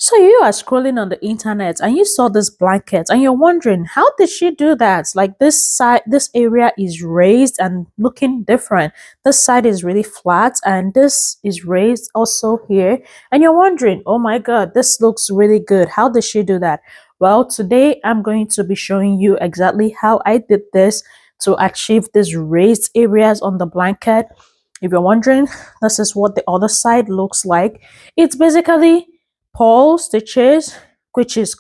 So you are scrolling on the internet and you saw this blanket and you're wondering, how did she do that? Like this side, this area is raised and looking different. This side is really flat and this is raised also here. And you're wondering, oh my God, this looks really good. How did she do that? Well, today I'm going to be showing you exactly how I did this to achieve these raised areas on the blanket. If you're wondering, this is what the other side looks like. It's basically purl stitches, which is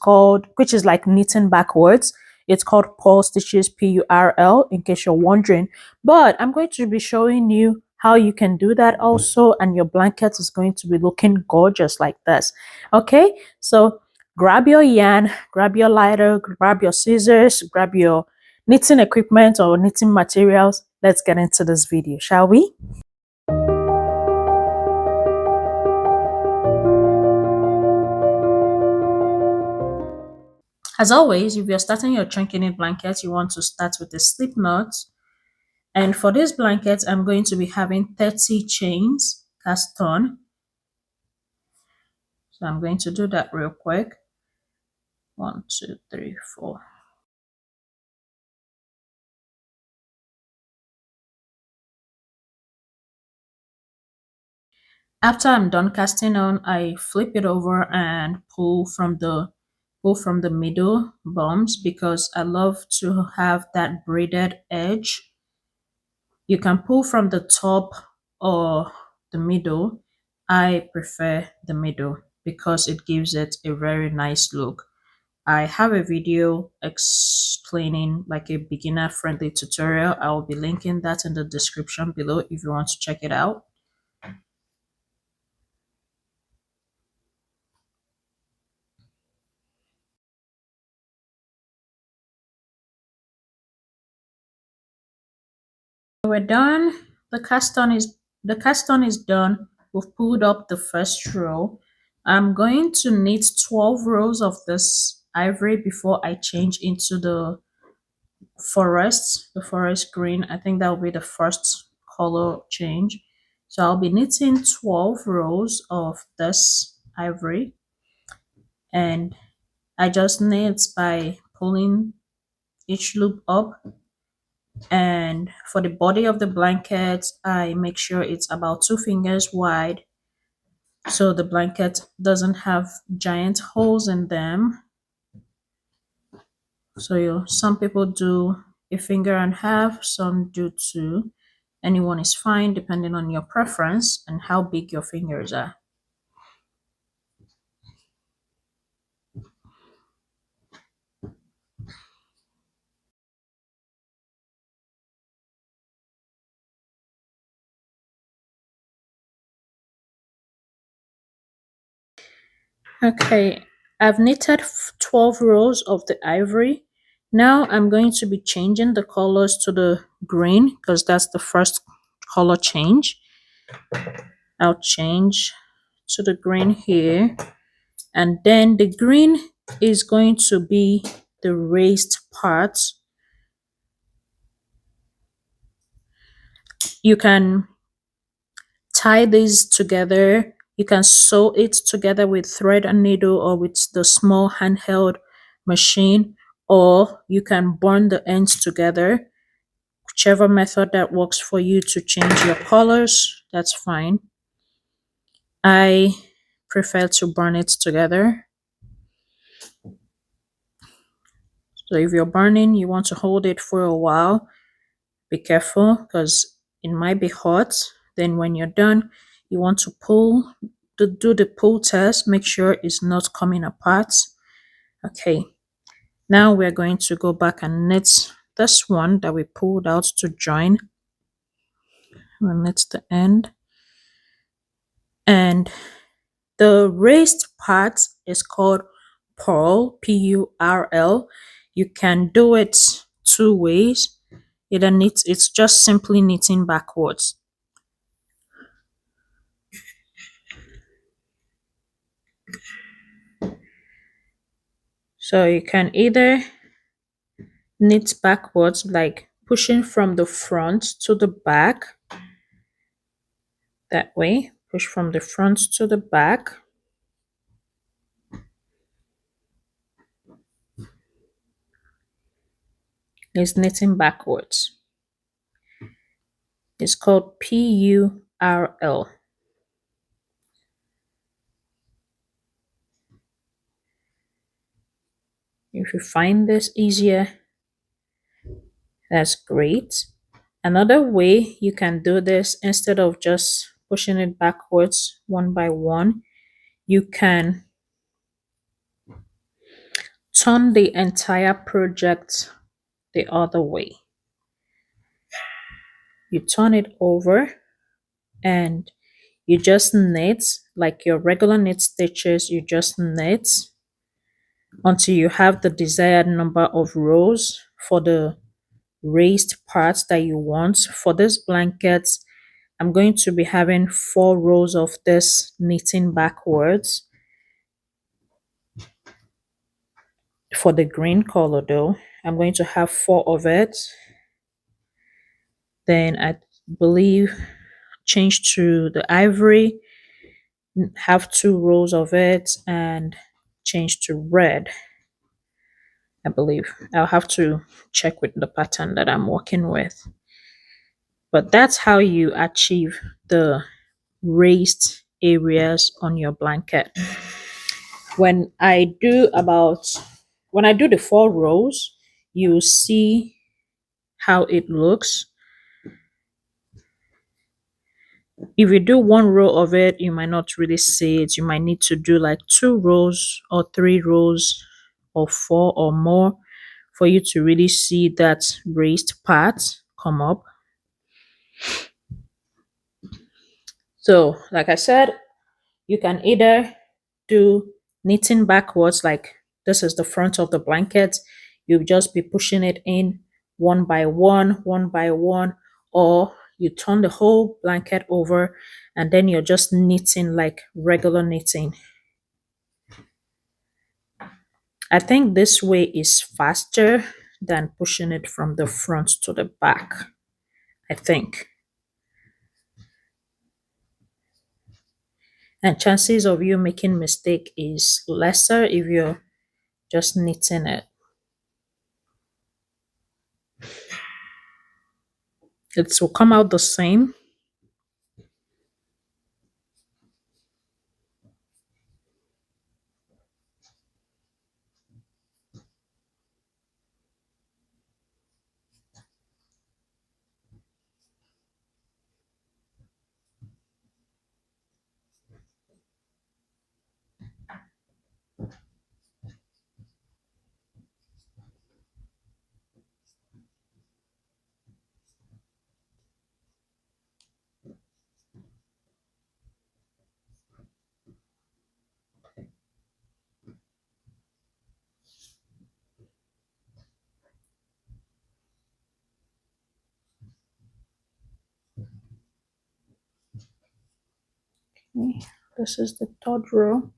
like knitting backwards. It's called purl stitches, Purl, in case you're wondering. But I'm going to be showing you how you can do that also, and your blanket is going to be looking gorgeous like this. Okay, so grab your yarn, grab your lighter, grab your scissors, grab your knitting equipment or knitting materials. Let's get into this video, shall we? As always, if you're starting your chunky knit blanket, you want to start with a slip knot. And for this blanket, I'm going to be having 30 chains cast on. So I'm going to do that real quick. 1, 2, 3, 4. After I'm done casting on, I flip it over and pull from the middle bumps because I love to have that braided edge. You can pull from the top or the middle. I prefer the middle because it gives it a very nice look. I have a video explaining like a beginner friendly tutorial. I will be linking that in the description below if you want to check it out. We're done. The cast on is done. We've pulled up the first row. I'm going to knit 12 rows of this ivory before I change into the forest green. I think that will be the first color change. So I'll be knitting 12 rows of this ivory, and I just knit by pulling each loop up. And for the body of the blanket, I make sure it's about 2 fingers wide so the blanket doesn't have giant holes in them. So some people do a finger and a half, some do 2. Anyone is fine depending on your preference and how big your fingers are. Okay, I've knitted 12 rows of the ivory. Now I'm going to be changing the colors to the green because that's the first color change. I'll change to the green here, and then the green is going to be the raised part. You can tie these together. You can sew it together with thread and needle or with the small handheld machine, or you can burn the ends together. Whichever method that works for you to change your colors, that's fine. I prefer to burn it together. So if you're burning, you want to hold it for a while. Be careful because it might be hot. Then when you're done, you want to do the pull test. Make sure it's not coming apart. Okay, now we're going to go back and knit this one that we pulled out to join. We'll knit the end. And the raised part is called purl, Purl. You can do it 2 ways. It's just simply knitting backwards. So you can either knit backwards, like pushing from the front to the back. That way, push from the front to the back. is knitting backwards. It's called PURL. If you find this easier, that's great. Another way you can do this, instead of just pushing it backwards one by one, you can turn the entire project the other way. You turn it over and you just knit like your regular knit stitches. You just knit until you have the desired number of rows for the raised parts that you want. For this blanket, I'm going to be having 4 rows of this knitting backwards. For the green color though, I'm going to have 4 of it. Then I believe change to the ivory, have 2 rows of it, and change to red. I believe I'll have to check with the pattern that I'm working with. But that's how you achieve the raised areas on your blanket. When I do about when I do the 4 rows, you see how it looks. If you do 1 row of it, you might not really see it. You might need to do like 2 rows or 3 rows or 4 or more for you to really see that raised part come up. So, like I said, you can either do knitting backwards, like this is the front of the blanket. You'll just be pushing it in one by one, or you turn the whole blanket over and then you're just knitting like regular knitting. I think this way is faster than pushing it from the front to the back. I think. And chances of you making mistake is lesser if you're just knitting it. It will come out the same. Okay, this is the 3rd row.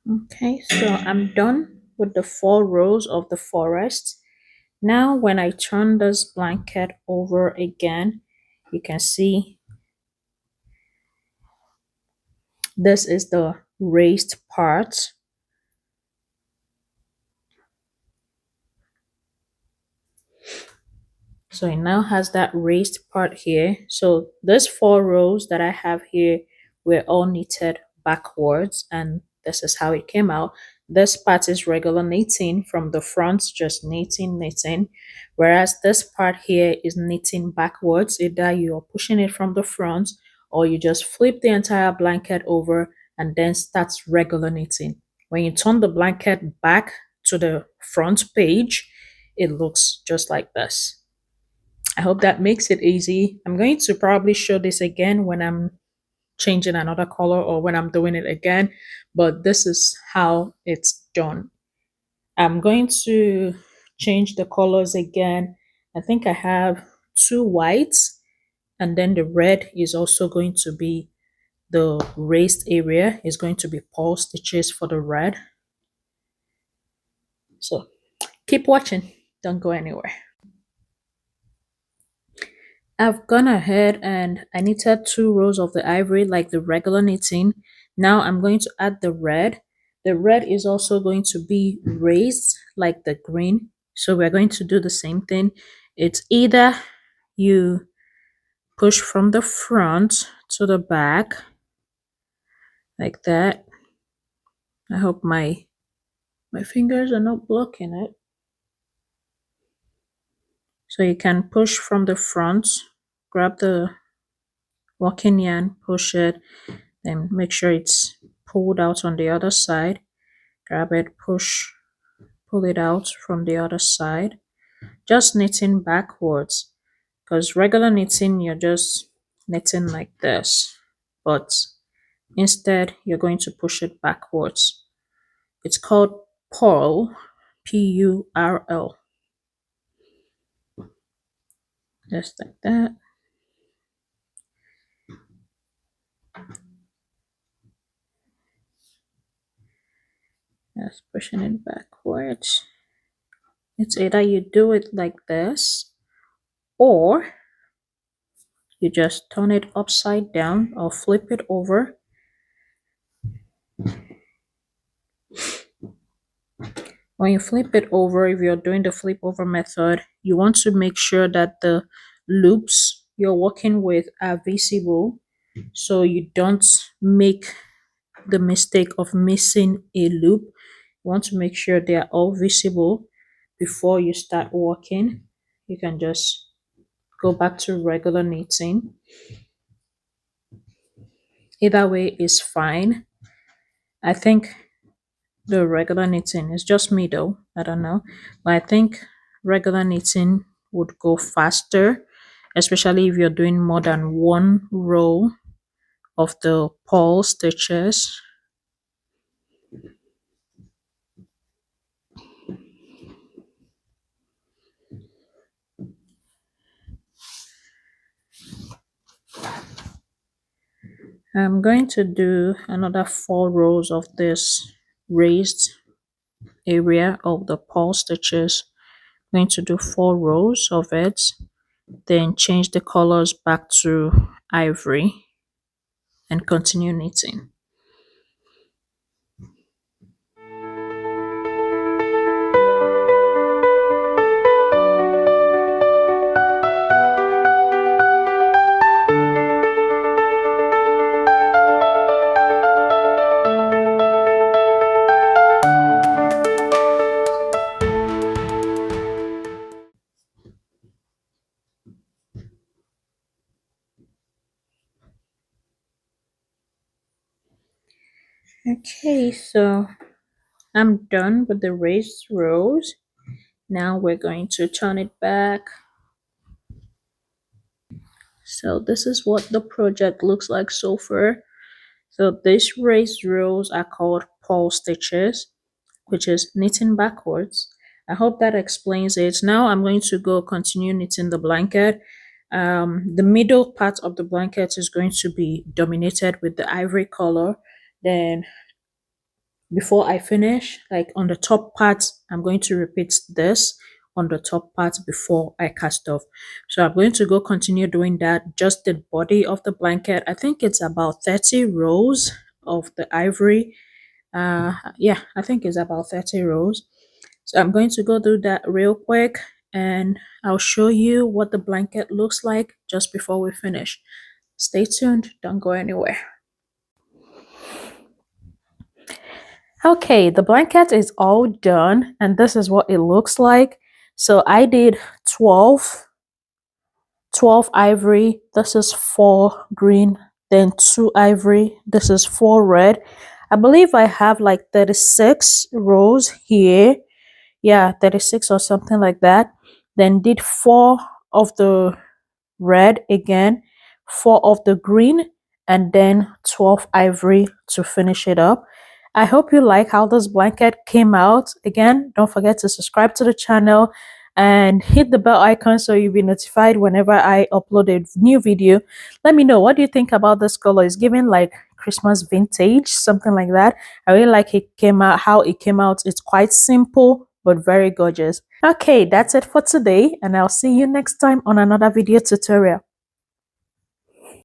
Okay, so I'm done with the 4 rows of the forest. Now, when I turn this blanket over again, you can see this is the raised part. So it now has that raised part here. So these 4 rows that I have here were all knitted backwards, and this is how it came out. This part is regular knitting from the front, just knitting, whereas this part here is knitting backwards. Either you're pushing it from the front or you just flip the entire blanket over and then starts regular knitting. When you turn the blanket back to the front page, it looks just like this. I hope that makes it easy. I'm going to probably show this again when I'm changing another color or when I'm doing it again, but this is how it's done. I'm going to change the colors again. I think I have 2 whites, and then the red is also going to be the raised area, is going to be purl stitches for the red. So keep watching, don't go anywhere. I've gone ahead and I knitted 2 rows of the ivory like the regular knitting. Now I'm going to add the red. The red is also going to be raised like the green. So we're going to do the same thing. It's either you push from the front to the back like that. I hope my fingers are not blocking it. So you can push from the front, grab the walking yarn, push it, then make sure it's pulled out on the other side. Grab it, push, pull it out from the other side. Just knitting backwards, because regular knitting, you're just knitting like this, but instead you're going to push it backwards. It's called purl, P-U-R-L. Just like that. Just pushing it backwards. It's either you do it like this, or you just turn it upside down or flip it over. When you flip it over, if you're doing the flip over method, you want to make sure that the loops you're working with are visible, so you don't make the mistake of missing a loop. You want to make sure they are all visible before you start working. You can just go back to regular knitting. Either way is fine. I think the regular knitting is just me though, I don't know, but I think regular knitting would go faster, especially if you're doing more than 1 row of the purl stitches. I'm going to do another 4 rows of this raised area of the purl stitches. I'm going to do 4 rows of it, then change the colors back to ivory and continue knitting. Okay, so I'm done with the raised rows. Now we're going to turn it back. So this is what the project looks like so far. So these raised rows are called purl stitches, which is knitting backwards. I hope that explains it. Now I'm going to go continue knitting the blanket. The middle part of the blanket is going to be dominated with the ivory color. Then before I finish. Like on the top part, I'm going to repeat this on the top part before I cast off. So I'm going to go continue doing that. Just the body of the blanket. I think it's about 30 rows of the ivory. Yeah, I think it's about 30 rows. So I'm going to go do that real quick and I'll show you what the blanket looks like just before we finish. Stay tuned, don't go anywhere. Okay, the blanket is all done and this is what it looks like. So I did 12 ivory, this is 4 green, then 2 ivory, this is 4 red. I believe I have like 36 rows here. Yeah, 36 or something like that. Then did 4 of the red again, 4 of the green, and then 12 ivory to finish it up. I hope you like how this blanket came out. Again, don't forget to subscribe to the channel and hit the bell icon so you'll be notified whenever I upload a new video. Let me know, what do you think about this color? It's giving like Christmas vintage, something like that. I really like it came out, how it came out. It's quite simple but very gorgeous. Okay, that's it for today and I'll see you next time on another video tutorial.